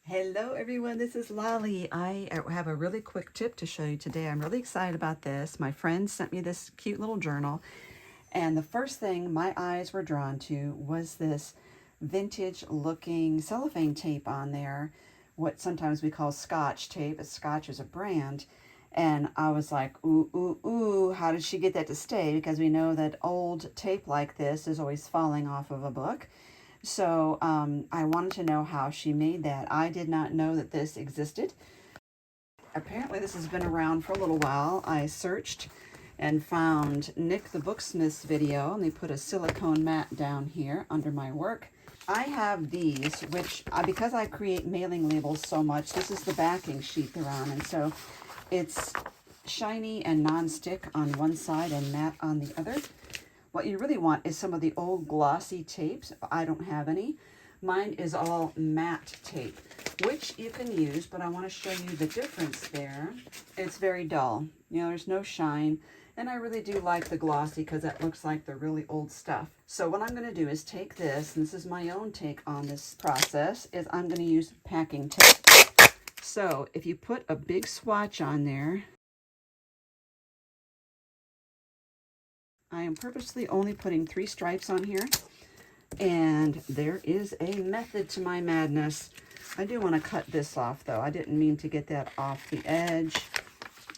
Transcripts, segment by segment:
Hello everyone, this is Lolly. I have a really quick tip to show you today. I'm really excited about this. My friend sent me this cute little journal, and the first thing my eyes were drawn to was this vintage looking cellophane tape on there, what sometimes we call Scotch tape. Scotch is a brand. And I was like, ooh, ooh, ooh, how did she get that to stay? Because we know that old tape like this is always falling off of a book. So I wanted to know how she made that. I did not know that this existed. Apparently this has been around for a little while. I searched and found Nick the Booksmith's video, and they put a silicone mat down here under my work. I have these, which, because I create mailing labels so much, this is the backing sheet they're on, and so it's shiny and non-stick on one side and matte on the other. What you really want is some of the old glossy tapes. I don't have any. Mine is all matte tape, which you can use, but I want to show you the difference there. It's very dull. You know, there's no shine. And I really do like the glossy because that looks like the really old stuff. So what I'm going to do is take this, and this is my own take on this process, is I'm going to use packing tape. So if you put a big swatch on there, I am purposely only putting 3 stripes on here, and there is a method to my madness. I do want to cut this off though. I didn't mean to get that off the edge.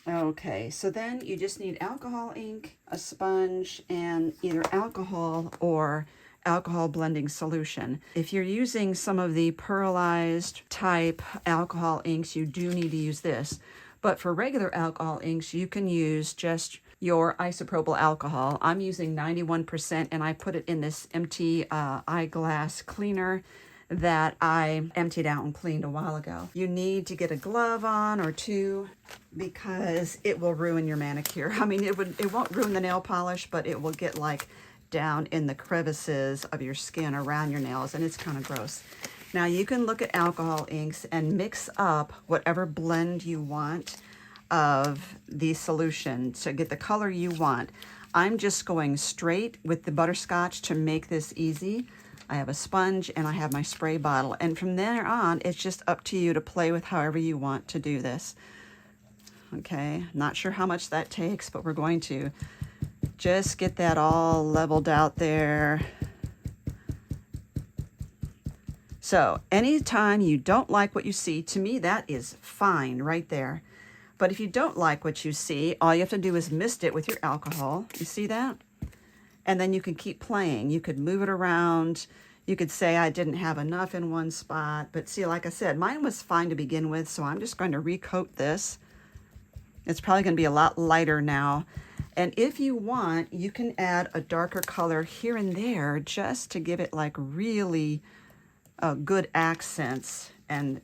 Okay, so then you just need alcohol ink, a sponge, and either alcohol or alcohol blending solution. If you're using some of the pearlized type alcohol inks, you do need to use this. But for regular alcohol inks, you can use just your isopropyl alcohol. I'm using 91%, and I put it in this empty eyeglass cleaner that I emptied out and cleaned a while ago. You need to get a glove on or two because it will ruin your manicure. I mean, it won't ruin the nail polish, but it will get like down in the crevices of your skin around your nails, and it's kind of gross. Now you can look at alcohol inks and mix up whatever blend you want of the solution to get the color you want. I'm just going straight with the butterscotch to make this easy. I have a sponge and I have my spray bottle, and from there on it's just up to you to play with however you want to do this. Okay, not sure how much that takes, but we're going to just get that all leveled out there. So anytime you don't like what you see, to me that is fine right there. But if you don't like what you see, all you have to do is mist it with your alcohol. You see that? And then you can keep playing. You could move it around. You could say I didn't have enough in one spot. But see, like I said, mine was fine to begin with, so I'm just going to recoat this. It's probably going to be a lot lighter now. And if you want, you can add a darker color here and there just to give it like really good accents and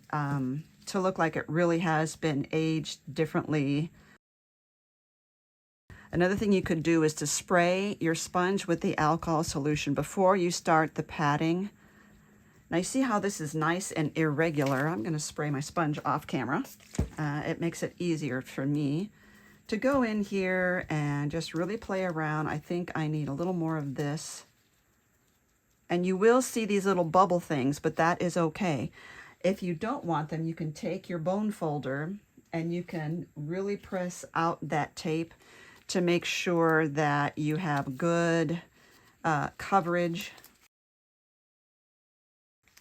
to look like it really has been aged differently. Another thing you could do is to spray your sponge with the alcohol solution before you start the patting. Now you see how this is nice and irregular. I'm going to spray my sponge off camera. It makes it easier for me to go in here and just really play around. I think I need a little more of this. And you will see these little bubble things, but that is okay. If you don't want them, you can take your bone folder and you can really press out that tape to make sure that you have good coverage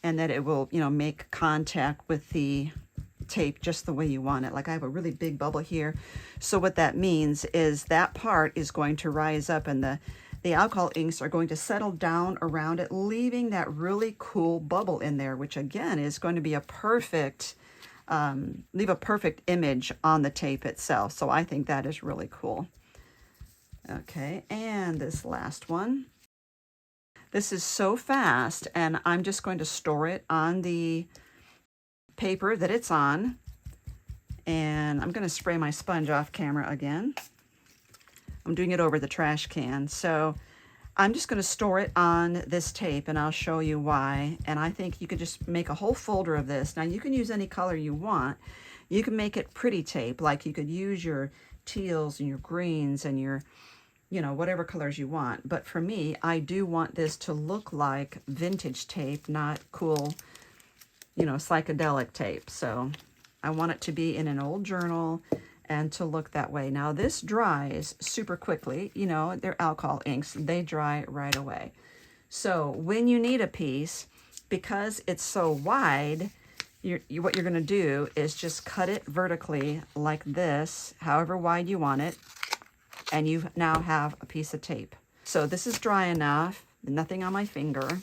and that it will, make contact with the tape just the way you want it. Like I have a really big bubble here. So what that means is that part is going to rise up, and the alcohol inks are going to settle down around it, leaving that really cool bubble in there, which again is going to be a perfect, leave a perfect image on the tape itself. So I think that is really cool. Okay, and this last one. This is so fast, and I'm just going to store it on the paper that it's on. And I'm going to spray my sponge off camera again. I'm doing it over the trash can. So I'm just going to store it on this tape, and I'll show you why. And I think you could just make a whole folder of this. Now you can use any color you want. You can make it pretty tape, like you could use your teals and your greens and your, whatever colors you want. But for me, I do want this to look like vintage tape, not cool you know, psychedelic tape. So I want it to be in an old journal and to look that way. Now this dries super quickly. You know, they're alcohol inks. They dry right away. So when you need a piece, because it's so wide, what you're going to do is just cut it vertically like this, however wide you want it, and you now have a piece of tape. So this is dry enough, nothing on my finger.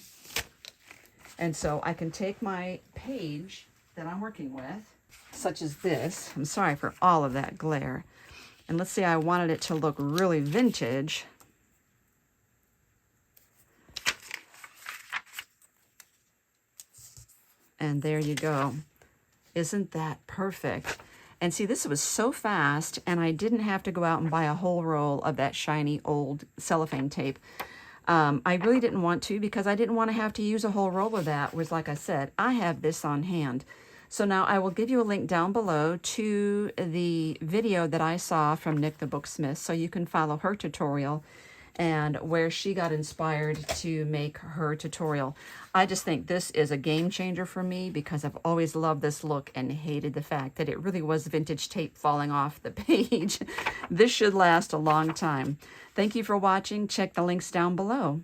And so I can take my page that I'm working with, such as this. I'm sorry for all of that glare. And let's say I wanted it to look really vintage. And there you go. Isn't that perfect? And see, this was so fast, and I didn't have to go out and buy a whole roll of that shiny old cellophane tape. I really didn't want to, because I didn't want to have to use a whole roll of that, was like I said, I have this on hand. So now I will give you a link down below to the video that I saw from Nick the Booksmith, so you can follow her tutorial and where she got inspired to make her tutorial. I just think this is a game changer for me, because I've always loved this look and hated the fact that it really was vintage tape falling off the page. This should last a long time. Thank you for watching. Check the links down below.